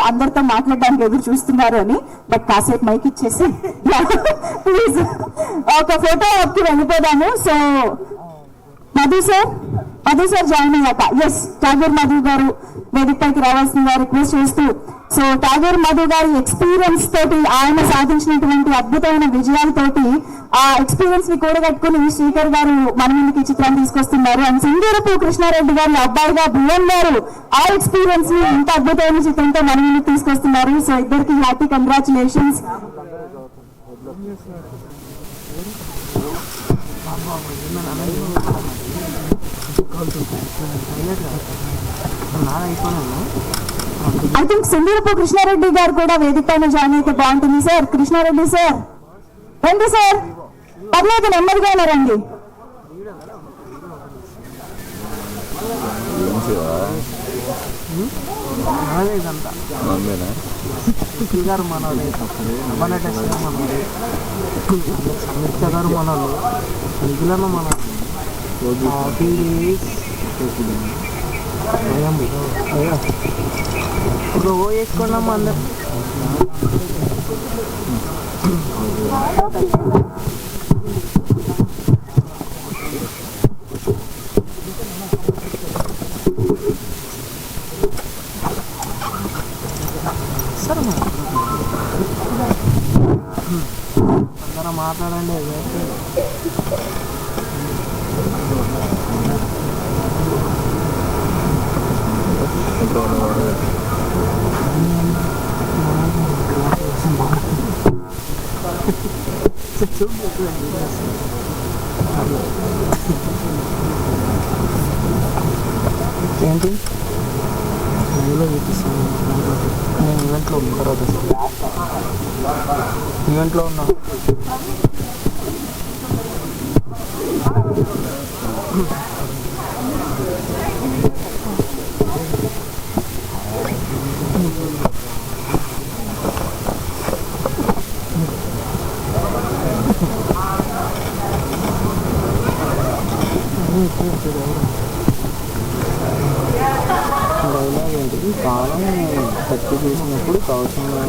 అందరితో మాట్లాడడానికి ఎదురు చూస్తున్నారు అని. బట్ కాసేపు మైక్ ఇచ్చేసి ప్లీజ్ ఒక ఫోటోకి వెళ్ళిపోదాము. సో మధు సార్ జాయిన్ అయ్యాక ఎస్ ఠాగూర్ మధు గారు వేదికపైకి రావాల్సిందిగా రిక్వెస్ట్ చేస్తూ, సో ఠాగూర్ మధు గారి ఎక్స్పీరియన్స్ తోటి, ఆయన సాధించినటువంటి అద్భుతమైన విజయాలతోటి ఆ ఎక్స్పీరియన్స్ ని కూడగట్టుకుని శ్రీకర్ గారు మన ముందుకి చిత్రాన్ని తీసుకొస్తున్నారు. అండ్ సింగూరపు కృష్ణారెడ్డి గారి అబ్బాయిగా భువన్ గారు ఆ ఎక్స్పీరియన్స్ ని ఇంత అద్భుతమైన చిత్రంతో మన ముందుకు తీసుకొస్తున్నారు. సో ఇద్దరికి happy congratulations. I think Singurapu Krishna Reddy గారు కూడా వేదిక పైన జాయిన్ అయితే బాగుంటుంది. సార్ కృష్ణారెడ్డి సార్ రండి సార్, పర్లేదు నెమ్మదిగానే రండి. గారు మనోడే, మనోడే, సమీక్ష గారు మనోళ్ళు, మిగిలిన మన ఇప్పుడు వేసుకున్నాము అందరు. సరే అందరూ మాట్లాడండి. ఏంటి మూవీలో చూపిస్తాను. నేను ఈవెంట్లో ఉన్న తర్వాత ఈవెంట్లో ఉన్నా. డైలాగ్ ఏంటిది, కాలం శక్తి చేసినప్పుడు కవచంలో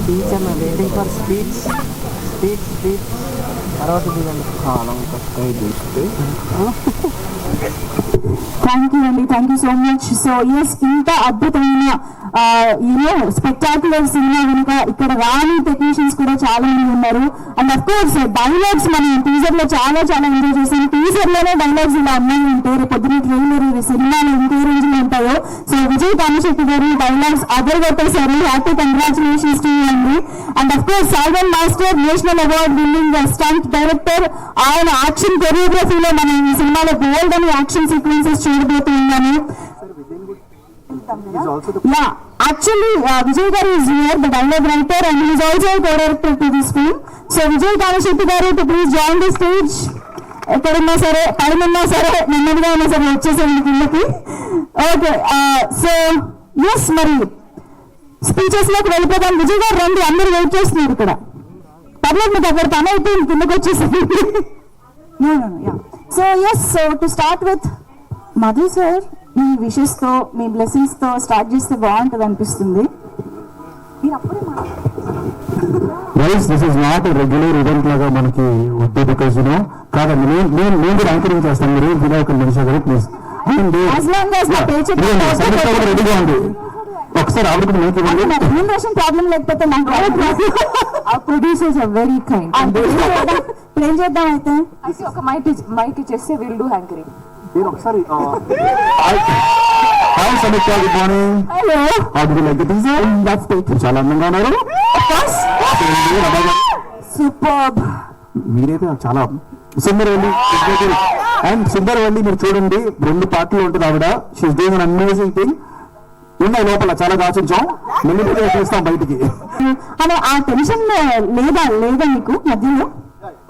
స్పీచ్ అన్న వెయిటింగ్ ఫర్ స్పీచ్ తర్వాత దిగండి. కాలం కష్టం చూస్తే థ్యాంక్ యూ అండి, thank you so much. So yes, ఇంత అద్భుతమైన స్పెక్టాక్యులర్ సినిమా కనుక ఇక్కడ రాని టెక్నీషియన్స్ కూడా చాలా మంది ఉన్నారు. అండ్ అఫ్ కోర్స్ డైలాగ్స్ మనం టీజర్ లో చాలా ఎంజాయ్ చేసాం. టీజర్ లోనే డైలాగ్స్ ఇలా అమ్మాయి ఉంటాయి, రేపు పొద్దున ట్రైలర్ సినిమాలు ఇంకో రేంజ్ లో ఉంటాయో. సో విజయ్ కామశెట్టి గారు డైలాగ్స్ అదర్ కొట్టేశారు. హ్యాపీ కంగ్రాచులేషన్స్ టు యూ అండి. అండ్ అఫ్ కోర్స్ సాల్వన్ master national award winning stunt director, ఆయన యాక్షన్ కొరియోగ్రఫీలో మనం ఈ సినిమాలో బోల్డ్ అని యాక్షన్ సీక్వెన్సెస్ చూడబోతున్నాము. Yeah, actually Vijay garu is here, the dialogue writer, and he is also a co-director to this film. So Vijay Kamashetti garu to please join the stage. ఎక్కడున్నా సరే, పైన సరే, నెమ్మదిగా ఉన్నా సరే వచ్చేసేయండి కిందకి. ఓకే, సో ఎస్, మరి స్పీచెస్ లోకి వెళ్ళిపోతాం. విజయ్ గారు రండి, అందరూ వెయిట్ చేస్తున్నారు ఇక్కడ. పర్లేదు, మీకు అక్కడ పని అయితే కిందకి వచ్చేసేయండి. So yes, so to start with Madhu sir, మీ విషెస్ తో, మీ బ్లెస్సింగ్స్ తో స్టార్ట్ చేస్తే బాగుంటుంది అనిపిస్తుంది. మీరు అప్పుడే guys this is not regular event లాగా మనకి వద్దు, బికాస్ యూనో కాదండి, నేను కూడా యాంకరింగ్ చేస్తాను, మీరు వినాయక మనిషి గారు please. As long as the paycheck రెడీగా ఉంది, ఒకసారి ఆవిడ కూడా మీకు ఇవ్వండి. రెమ్యూనరేషన్ ప్రాబ్లం లేకపోతే నాకు ఆ producers are very kind. Plan చేద్దాం అయితే ఒక మైక్ ఇచ్చేస్తే విల్ డూ హ్యాంకరింగ్. మీరు ఒకసారి హాయ్ సమీక్ష, గుడ్ మార్నింగ్. హలో అది లైక్ చాలా అందంగా ఉన్నారు. సూపర్. మీరైతే చాలా సుందరవల్లి అండ్ సుందరవల్లి మీరు చూడండి, 2 పాటలు ఉంటుంది ఆవిడ. She is doing an amazing thing. ఉన్నాయి లోపల చాలా దాచించాం, మెల్లిగా చేస్తాం బయటికి. అలా ఆ టెన్షన్ లేదా మీకు మధ్యలో?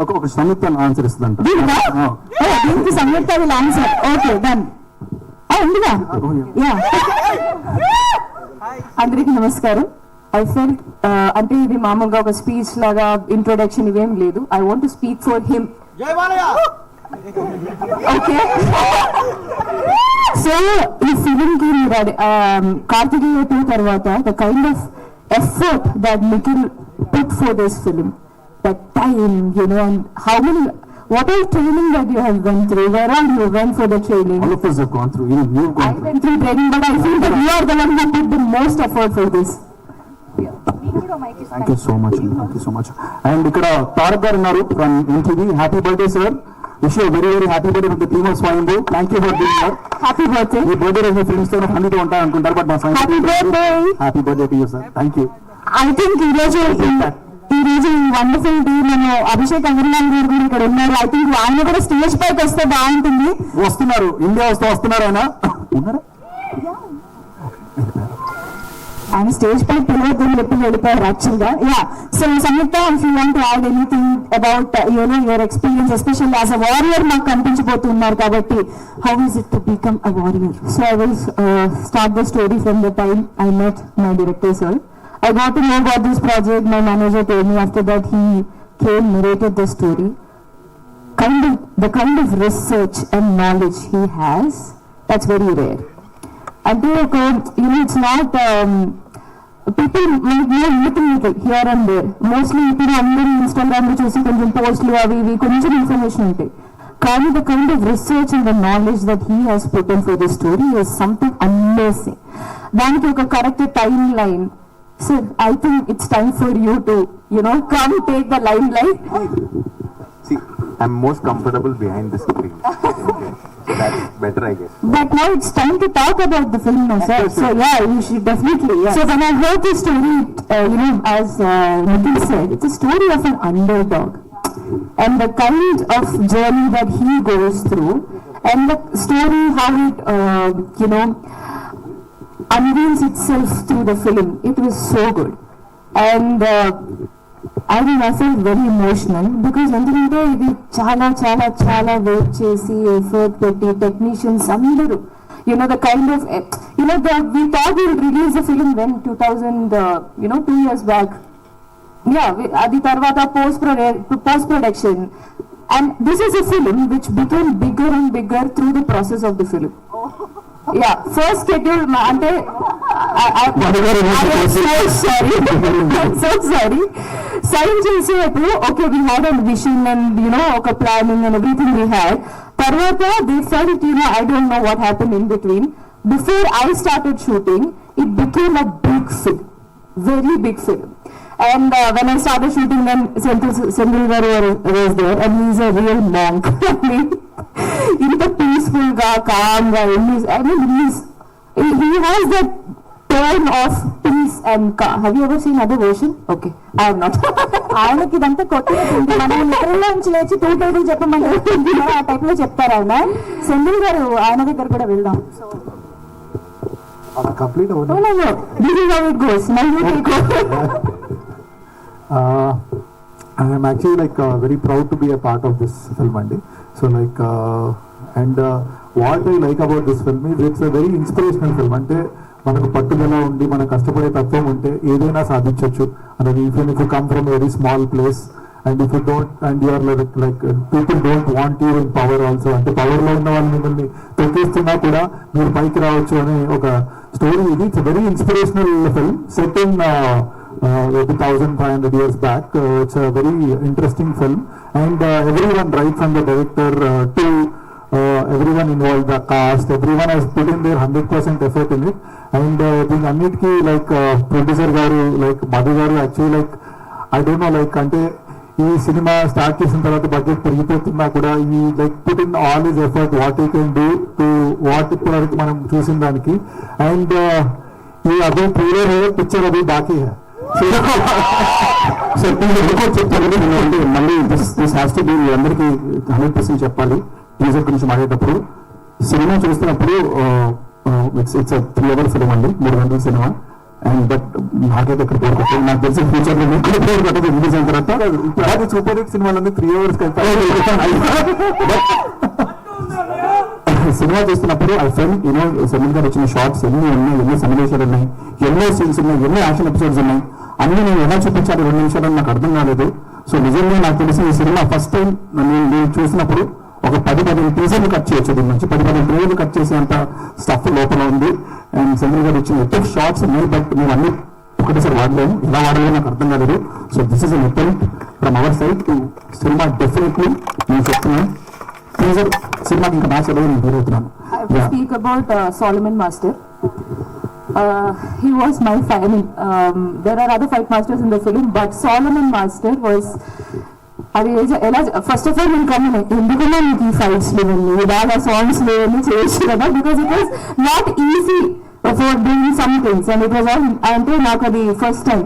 ఒక సంయుక్త ఆన్సర్ ఇస్తుందంట. దీనికి సంయుక్త విల్ ఆన్సర్. Okay done. ఉందిగా. యా, అందరికీ నమస్కారం. ఐ ఫెల్ట్ అంటే ఇది మామూలుగా ఒక స్పీచ్ లాగా ఇంట్రొడక్షన్ ఇవేం లేదు. I want to speak for him. Okay, so ఈ ఫిలిం కి మీరు కార్తికేయ 2 తర్వాత the kind of effort that Nikhil put for this film, the time, you know, and how many, what all training that you have went through, where all you went for the training? All of us have gone through, you've I gone through. went through training, but I feel that you are the one who put the most effort for this. Thank you so much, thank you so much. And ఇక్కడ తారక్ గారు ఉన్నారు from NTV. Happy birthday sir, wish you very very happy birthday with the team of Swayambhu. Thank you for being here. Happy birthday. ఈ birthday రోజు films తో అన్నిటి ఉంటాయి అనుకుంటారు, but మా Happy birthday. Happy birthday to you sir. Thank you. I think ఈ రోజు wonderful day. నేను అభిషేక్ అగర్వాల్ గారు కూడా ఇక్కడ ఉన్నారు. ఐ థింక్ ఆయన కూడా స్టేజ్ పైకి వస్తే బాగుంటుంది. వస్తున్నారు, ఇండియా వస్తున్నారు ఆయన. ఉన్నారా? ఆయన స్టేజ్ పై పిలవద్దని చెప్పి వెళ్ళిపోయారు యాక్చువల్ గా. Yeah, so Samyuktha, if you want to add anything about your experience, especially as a warrior మాకు కనిపించబోతున్నారు కాబట్టి, how is it to become a warrior? So I will start the story from the time I met my director sir. I got to know about this project. My manager told me. After that, he came, narrated the story. The kind of research and knowledge he has, that's very rare. And it's not people might know little here and there. Mostly people on Instagram which చూసి కొంచెం పోస్ట్లు అవి ఇవి కొంచెం information ఉంటాయి. కానీ the kind of research and the knowledge that he has put in for this story is something amazing. దానికి ఒక correct time line. Sir, I think it's time for you to, come take the limelight. See, I'm most comfortable behind the screen. That's better, I guess. But now it's time to talk about the film now, sir. So yeah, you should definitely. Yeah. So when I heard the story, as Nikhil said, it's a story of an underdog, and the kind of journey that he goes through, and the story how it, unveils itself through the film. It was so good, and I felt very emotional because ఎందుకంటే ఇది చాలా చాలా చాలా wait చేసి effort పెట్టి technicians అందరూ the kind of we thought we'll release the film when 2 years back. అది తర్వాత post production, and this is a film which became bigger and bigger through the process of the film. First schedule అంటే so sorry. Sign చేసేటప్పుడు okay, we had a vision and ఒక planning and everything we had. తర్వాత they felt I don't know what happened in between. Before I started shooting, it became a big film, very big film. And when I started shooting, then Senthil garu was there, and he's a real monk. ఇంత peaceful గా com గా he has that tone of peace and calm. Have you ever seen other version? Okay, I have not. ఆయనకి ఇదంతా కొత్తగా మనం నిద్రలో నుంచి లేచి 2 టేబుల్ చెప్పమని ఆ టైప్ లో చెప్తారు ఆయన. సెంధిల్ గారు ఆయన దగ్గర కూడా వెళ్దాం. Complete over. No. This is how it goes. Now you take over. I am actually very proud to be a part of this film, Andy. So what I like about this film is it's a very inspirational film. అంటే మనకు పట్టుదల ఉండి మన కష్టపడే తత్వం ఉంటే ఏదైనా సాధించవచ్చు అనేది. Even if you come from a very small place and if you don't, and you are like people don't want you in power also, అంటే పవర్ లో ఉన్న వాళ్ళు మిమ్మల్ని తొక్కేస్తున్నా కూడా మీరు పైకి రావచ్చు అనే ఒక స్టోరీ ఇది. It's very inspirational film set in maybe 1,500 years back. It's a very interesting film, and everyone, right from the director to everyone involved, the cast, everyone has put in their 100% effort in it. And దీని అన్నిటికీ like producer గారు like Madhu గారు actually like I don't know like అంటే ఈ cinema start చేసిన తర్వాత budget పెరిగిపోతున్నా కూడా ఈ like put in all his effort what you can do to what ఇప్పటివరకు మనం చూసిన దానికి. అండ్ ఈ అదే ట్రైలర్ है पिक्चर अभी बाकी है. సో చెప్తాను మళ్ళీ దిస్ హ్యాస్ టు బి మీ అందరికీ 100% చెప్పాలి. టీజర్ గురించి మాట్లాడేటప్పుడు సినిమా చూస్తున్నప్పుడు ఇట్స్ 3 hour ఫిలిం అండి, 3 గంటల సినిమా. అండ్ బట్ నాకైతే ఇక్కడ పేరు కొట్టాలి, నాకు తెలిసిన ఫ్యూచర్ లో మీకు పేరు కొట్టదు రిలీజ్ అయిన తర్వాత. ఇప్పుడు సూపర్ హిట్ సినిమాలన్నీ 3 hours సినిమా చూస్తున్నప్పుడు ఐ ఫెల్ట్ యూనో సెమిన్ గారు వచ్చిన షార్ట్స్ ఎన్ని ఉన్నాయి, ఎన్ని సన్నివేశాలు ఉన్నాయి, ఎన్నో సీన్స్ ఉన్నాయి, ఎన్నో యాక్షన్ ఎపిసోడ్స్ ఉన్నాయి, అన్ని నేను ఎలా చూపించాలి 2 నిమిషాలు నాకు అర్థం కాలేదు. సో నిజంగా నాకు తెలిసి ఈ సినిమా ఫస్ట్ టైం నేను చూసినప్పుడు ఒక 10-15 టీజర్లు కట్ చేయొచ్చు, దీని నుంచి 10-15 ట్రైలర్లు కట్ చేసేంత స్టఫ్ లోపల ఉంది. అండ్ సెమిన్ గారు ఇచ్చిన ఎక్కువ షార్ట్స్ ఉన్నాయి, బట్ మేము అన్ని ఒకటేసారి వాడలేము, ఎలా వాడలేము నాకు అర్థం కాలేదు. So this is an attempt from our side to cinema. Definitely నేను చెప్తున్నాను టీజర్ సినిమాకి ఇంకా మ్యాచ్ అవ్వదు నేను feel I have to speak about Solomon Master. He was my fan. I mean, there are other fight masters in the film, but Solomon Master was. First of all, నేను కమ్మని ఎందుకన్నా మీకు ఈ fights లేవన్నీ బాగా songs లేవన్నీ చేయొచ్చు కదా, because it was not easy for doing some things and it was all అంటే నాకు అది ఫస్ట్ టైం.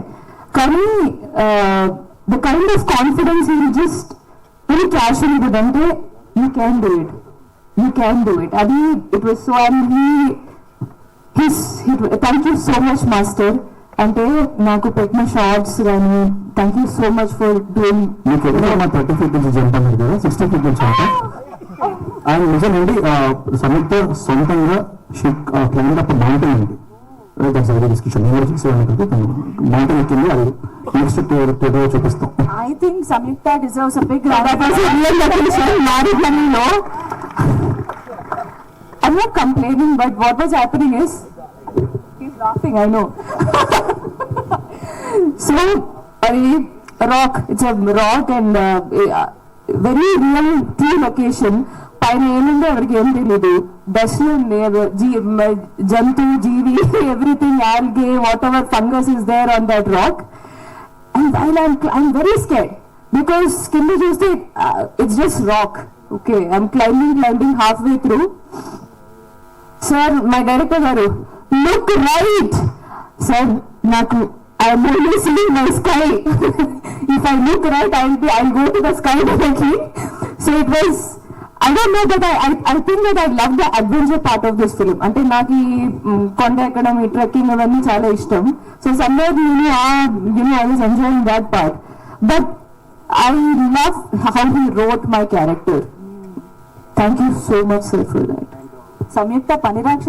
కానీ the kind of confidence he just very casual good అంటే you can do it, you can do it. అది it was so and thank you so much master. అంటే నాకు పెట్టిన shorts కానీ thank you so much for doing. మీకు ఎదురుగా మా 30 feet నుంచి జంప్ అన్నారు కదా, 60 feet నుంచి ఆట. ఆయన నిజమేంటి సంయుక్త సొంతంగా క్లైంట్ అప్ మౌంటైన్ అండి, దట్స్ వెరీ డిస్కషన్ నేను చేసేవాడికి మౌంటైన్ ఎక్కింది. అది నెక్స్ట్ టేబుల్ చూపిస్తాం. I think Samyukta deserves a big round of applause. I'm not complaining, but what was happening is he's laughing, I know. So, rock, it's a rock and very real true location. పైన ఏముందో ఎవరికి ఏం తెలీదు, dust ఉంది, జంతు జీవి everything algae whatever fungus is there on that rock. And I'm very scared because కింద చూస్తే it's just rock. Okay, I'm climbing halfway through. Sir, my director garu, look right. Sir, naku I'm only seeing my sky. If I look right, I'll go to the sky directly. So it was, I don't know, but I think that I love the adventure part of this film. అంటే నాకు ఈ కొండ ఎక్కడం, ఈ trekking అవన్నీ చాలా ఇష్టం. So somewhere I was enjoying that part. But I love how he wrote my character. Thank you so much, sir, for that. సంయుక్త పని రాక్షసి